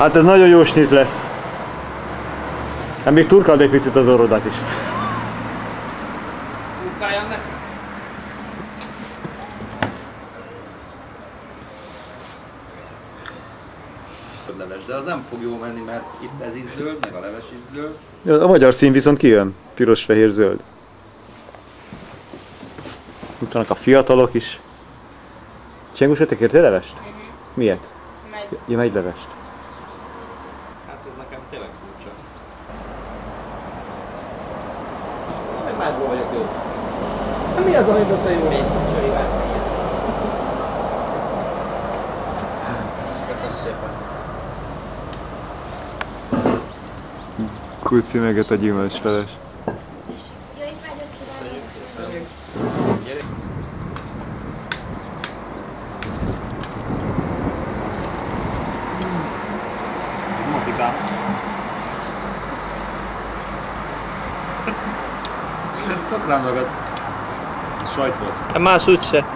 Hát ez nagyon jó snit lesz. Hát még turkáld egy picit az orrodat is. Turkáljam neki? Leves, de az nem fog jó menni, mert itt ez is zöld, meg a leves is zöld. A magyar szín viszont kijön. Piros, fehér, zöld. Itt vannak a fiatalok is. Csengus, te kértél levest? Miért? Megy. Ja, megy levest. Hát ez nekem tényleg furcsa. Meg másból vagyok jó. Mi az, amiben te jó? Köszönöm szépen. Kulci meget a gyümölcsleves. Jó étvágyat kívánok! Köszönöm. Gyere. Matikám. Fog rám magad. Ez sajt volt. Más úgyse.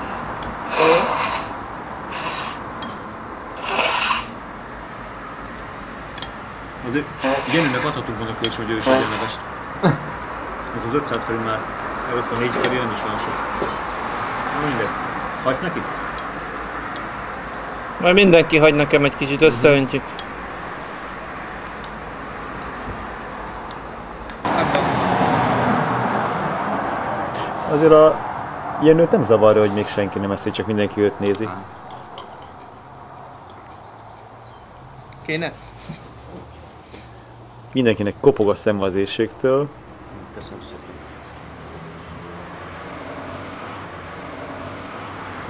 Azért Jenőnek adhatunk volna kölcsön, hogy ő is legyen levest. Ez az 500 felül már 84 felé nem is olyan sok. Na mindegy. Hagysz neki? Majd mindenki hagy nekem egy kicsit, összeöntjük. Azért a Jenőt nem zavarja, hogy még senki nem eszik, csak mindenki őt nézi. Kéne? Mindenkinek kopog a szem az éhségtől. Köszönöm szépen.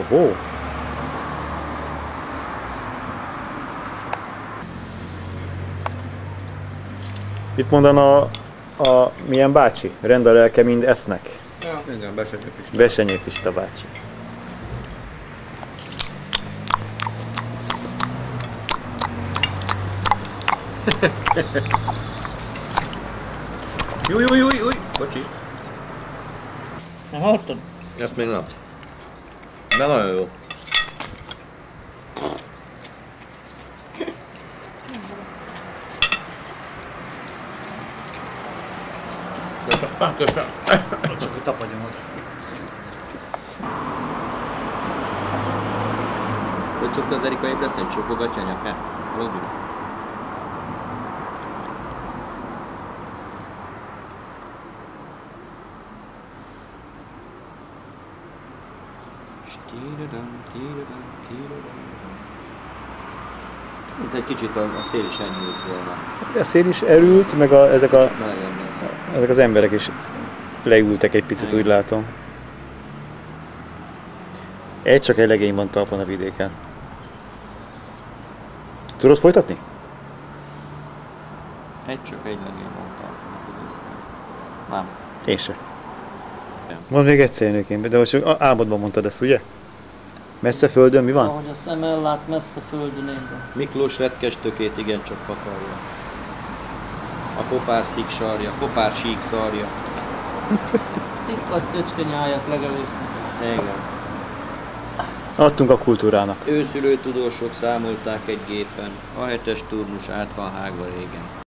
Ohó! Mit mondana a milyen bácsi? Rendelelke mind esznek. Ja, igen, Besenyő Pista. Besenyő Pista bácsi. Júj, bocsi. Hallotted? Ezt még nem. De nagyon jó. Köszönöm. Csak hogy tapadjam oda. Hogy szokta az Erika ébreszteni, csókogatja a nyakát? Aludni? Mint egy kicsit a szél is elnyúlt volna. A szél is erült, meg ezek Melegen néz. az emberek is leültek egy picit, úgy látom. Csak egy legény van talpon a vidéken. Tudod folytatni? Csak egy legény mondtam. Nem. Én se. Mondd még egyszer, Jenőkém, de most álmodban mondtad ezt, ugye? Messze földön mi van? Ahogy a szem ellát, messze földön ébben. Miklós retkes tökét igencsak pakarja. A kopár szík sarja, kopár sík szarja. Tikkat csöcske nyájak legelőznek. Igen. Adtunk a kultúrának. Őszülő tudósok számolták egy gépen, a 7-es turnus át van hágva régen.